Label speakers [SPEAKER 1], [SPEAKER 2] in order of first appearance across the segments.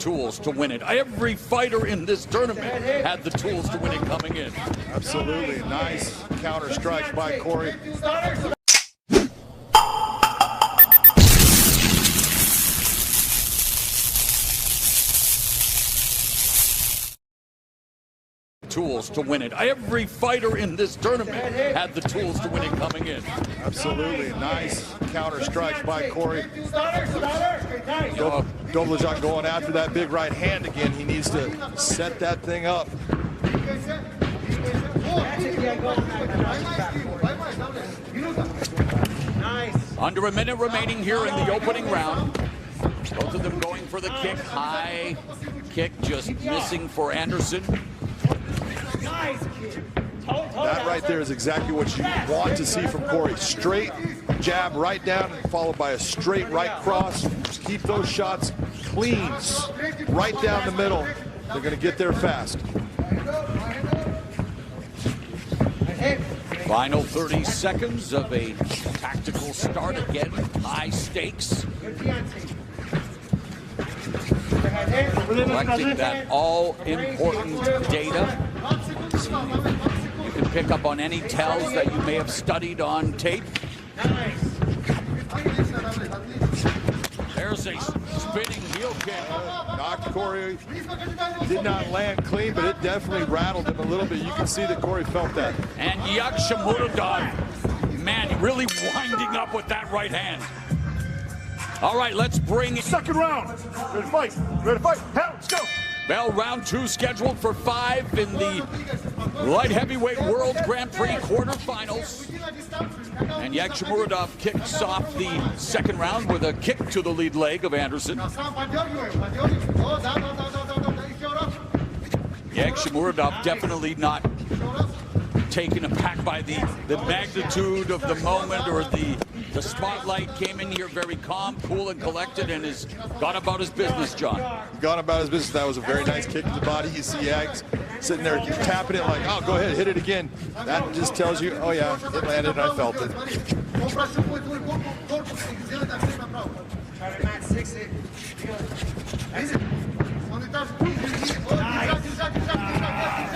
[SPEAKER 1] tools to win it. Every fighter in this tournament had the tools to win it coming in.
[SPEAKER 2] Absolutely. Nice counter strike by Corey.
[SPEAKER 1] Tools to win it. Every fighter in this tournament had the tools to win it coming in.
[SPEAKER 2] Absolutely. Nice counter strike by Corey. Döwletjan going after that big right hand again. He needs to set that thing up.
[SPEAKER 1] Under a minute remaining here in the opening round. Both of them going for the kick. High kick just missing for Anderson.
[SPEAKER 2] That right there is exactly what you want to see from Corey. Straight jab right down, followed by a straight right cross. Just keep those shots clean, right down the middle. They're going to get there fast.
[SPEAKER 1] Final 30 seconds of a tactical start again. High stakes. Collecting that all-important data. You can pick up on any tells that you may have studied on tape. There's a spinning heel kick.
[SPEAKER 2] Knocked Corey. Did not land clean, but it definitely rattled him a little bit. You can see that Corey felt that.
[SPEAKER 1] And yagşymyradow, man, really winding up with that right hand. All right, let's bring it.
[SPEAKER 3] Second round. Ready to fight. Ready to fight. Hell, let's go.
[SPEAKER 1] Bell round 2 scheduled for 5 in the light heavyweight world Grand Prix quarterfinals. And yagşymyradow kicks off the second round with a kick to the lead leg of Anderson. Yagşymyradow definitely not taken aback by the magnitude of the moment, or the spotlight. Came in here very calm, cool, and collected, and has gone about his business, John.
[SPEAKER 2] Gone about his business. That was a very nice kick to the body. You see Yags sitting there tapping it like, oh, go ahead, hit it again. That just tells you, oh yeah, it landed and I felt it.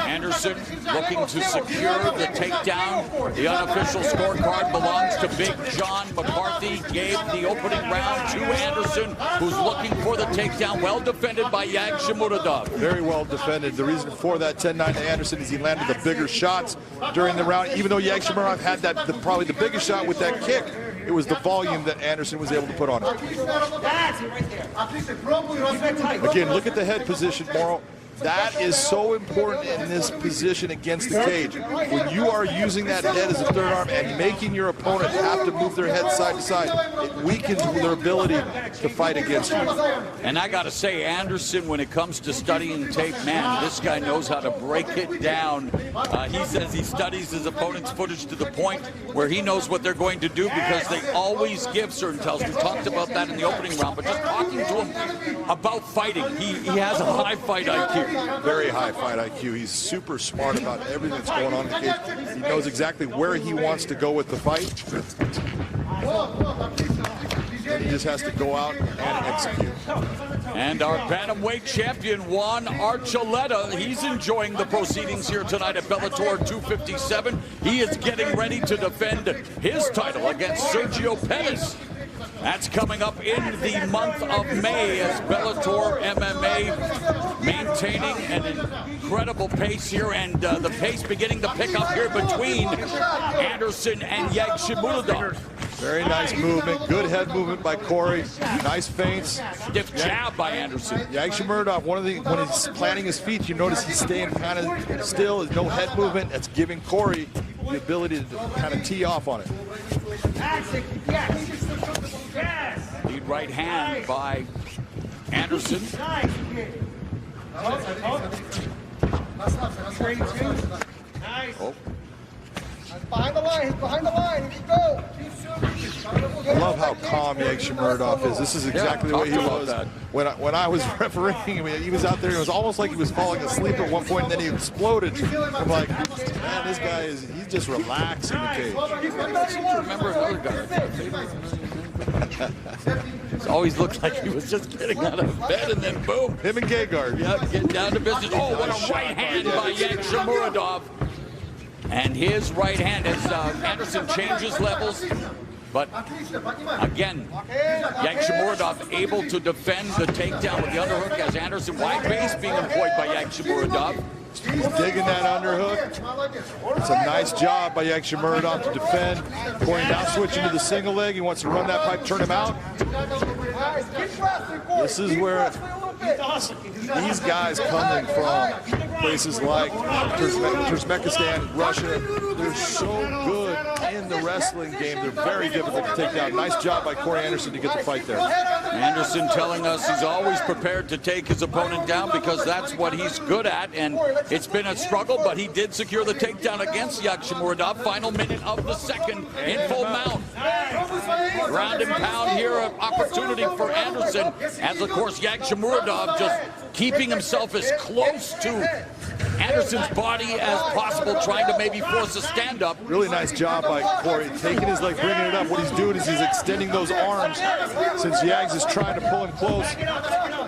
[SPEAKER 1] Anderson looking to secure the takedown. The unofficial scorecard belongs to Big John McCarthy. Gave the opening round to Anderson, who's looking for the takedown. Well defended by yagşymyradow.
[SPEAKER 2] Very well defended. The reason for that 10-9 to Anderson is he landed the bigger shots during the round. Even though yagşymyradow had probably the biggest shot with that kick, it was the volume that Anderson was able to put on it. Again, look at the head position, Morrow. That is so important in this position against the cage. When you are using that head as a third arm and making your opponent have to move their head side to side, it weakens their ability to fight against you.
[SPEAKER 1] And I got to say, Anderson, when it comes to studying tape, man, this guy knows how to break it down. He says he studies his opponent's footage to the point where he knows what they're going to do, because they always give certain tells. We talked about that in the opening round, but just talking to him about fighting, he has a high fight IQ.
[SPEAKER 2] Very high fight IQ. He's super smart about everything that's going on in the cage. He knows exactly where he wants to go with the fight. And he just has to go out and execute.
[SPEAKER 1] And our bantamweight champion, Juan Archuleta, he's enjoying the proceedings here tonight at Bellator 257. He is getting ready to defend his title against Sergio Pettis. That's coming up in the month of May, as Bellator MMA maintaining an incredible pace here, and the pace beginning to pick up here between Anderson and yagşymyradow.
[SPEAKER 2] Very nice movement, good head movement by Corey. Nice feints.
[SPEAKER 1] Stiff jab by Anderson.
[SPEAKER 2] yagşymyradow, when he's planting his feet, you notice he's staying kind of still. There's no head movement. That's giving Corey the ability to kind of tee off on it.
[SPEAKER 1] Lead right hand by Anderson. Oh.
[SPEAKER 4] Behind the line, he's behind the line. He go.
[SPEAKER 2] I love how calm yagşymyradow is. This is exactly the way he was when I was refereeing. I mean, he was out there. It was almost like he was falling asleep at one point, and then he exploded. I'm like, man, this guy he's just relaxing the cage.
[SPEAKER 1] I seem to remember another guy. It always looked like he was just getting out of bed, and then boom.
[SPEAKER 2] Him and Gegard.
[SPEAKER 1] Yep, getting down to business. Oh, what a right hand by Yagşymyradow. And his right hand as Anderson changes levels. But again, Yagşymyradow able to defend the takedown with the underhook as Anderson wide base being employed by Yagşymyradow.
[SPEAKER 2] He's digging that underhook. It's a nice job by Yagşymyradow to defend. Corey now switching to the single leg. He wants to run that pipe, turn him out. This is where these guys coming from places like Turkmenistan, Russia, they're so good in the wrestling game. They're very difficult to take down. Nice job by Corey Anderson to get the fight there.
[SPEAKER 1] Anderson telling us he's always prepared to take his opponent down because that's what he's good at, and it's been a struggle, but he did secure the takedown against Yagşymyradow. Final minute of the second in full mount. Ground and pound here, an opportunity for Anderson, as of course Yagşymyradow just keeping himself as close to Anderson's body as possible, trying to maybe force a stand-up.
[SPEAKER 2] Really nice job by Corey, taking his leg, bringing it up. What he's doing is he's extending those arms. Since Yags is trying to pull him close,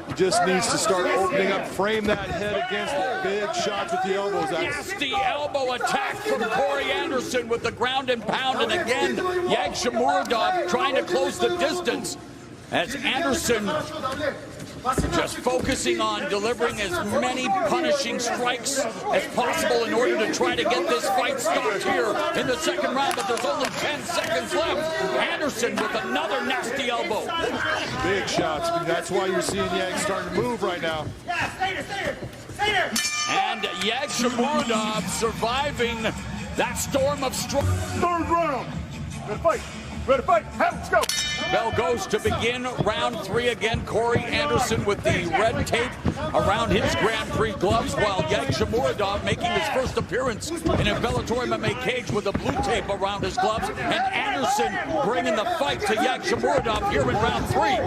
[SPEAKER 2] he just needs to start opening up, frame that head against big shots with the elbows.
[SPEAKER 1] Nasty elbow attack from Corey Anderson with the ground and pound, and again, Yagşymyradow trying to close the distance as Anderson just focusing on delivering as many punishing strikes as possible in order to try to get this fight stopped here in the second round, but there's only 10 seconds left. Anderson with another nasty elbow.
[SPEAKER 2] Big shots. That's why you're seeing Yag starting to move right now.
[SPEAKER 1] And Yagşymyradow surviving that storm of strikes.
[SPEAKER 3] Third round. Ready to fight. Ready to fight. Let's go.
[SPEAKER 1] Bell goes to begin round 3 again. Corey Anderson with the red tape around his Grand Prix gloves, while Yagşymyradow making his first appearance in a Bellator MMA cage with the blue tape around his gloves, and Anderson bringing the fight to Yagşymyradow here in round 3.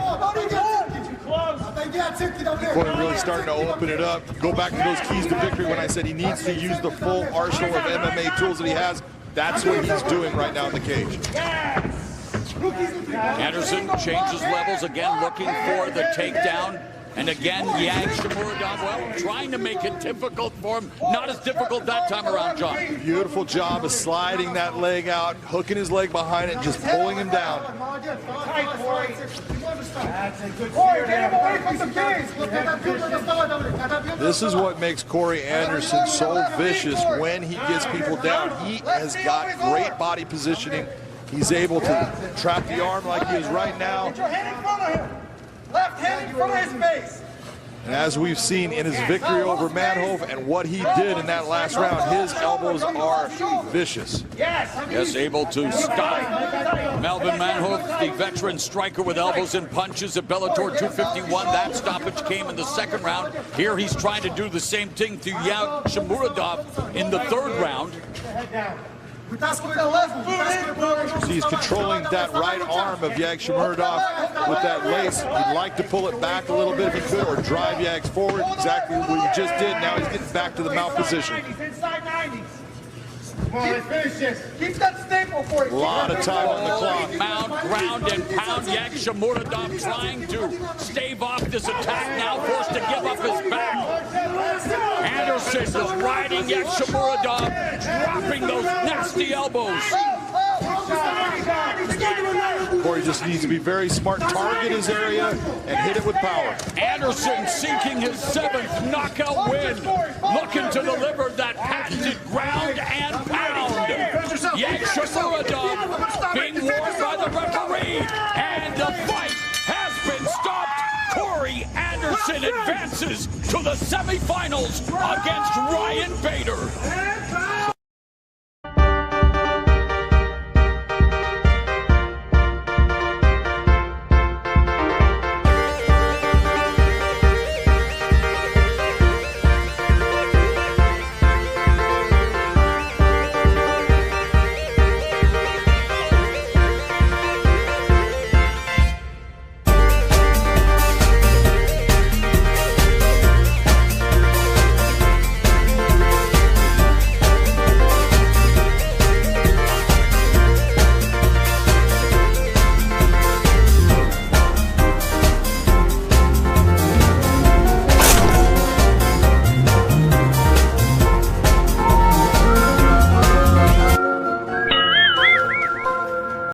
[SPEAKER 2] Corey really starting to open it up. Go back to those keys to victory when I said he needs to use the full arsenal of MMA tools that he has. That's what he's doing right now in the cage.
[SPEAKER 1] Anderson changes levels again, looking for the takedown. And again, Yagşymyradow, well, trying to make it difficult for him. Not as difficult that time around, John.
[SPEAKER 2] Beautiful job of sliding that leg out, hooking his leg behind it, and just pulling him down. This is what makes Corey Anderson so vicious when he gets people down. He has got great body positioning. He's able to trap the arm like he is right now.
[SPEAKER 4] Get your hand in front of him. Left hand in front of his face.
[SPEAKER 2] And as we've seen in his victory over Manhoef and what he did in that last round, his elbows are vicious.
[SPEAKER 1] Yes, able to stop Melvin Manhoef, the veteran striker with elbows and punches at Bellator 251. That stoppage came in the second round. Here he's trying to do the same thing to Yagşymyradow in the third round.
[SPEAKER 2] He's controlling that right arm of Yagşymyradow with that lace. He'd like to pull it back a little bit if he could, or drive Yags forward. Exactly what he just did. Now he's getting back to the mount position.
[SPEAKER 4] Inside 90s. Come on, let's finish this. Keep that staple for you.
[SPEAKER 2] A lot of time on the clock.
[SPEAKER 1] Mount, ground and pound. Yagşymyradow trying to stave off this attack, now forced to give up his back. Anderson is riding Yagşymyradow, dropping those nasty elbows.
[SPEAKER 2] Corey just needs to be very smart, target his area, and hit it with power.
[SPEAKER 1] Anderson seeking his 7th knockout win, looking to deliver that patented ground and pound. Yagşymyradow being warned by the referee, and the fight has been stopped. Corey Anderson advances to the semifinals against Ryan Bader.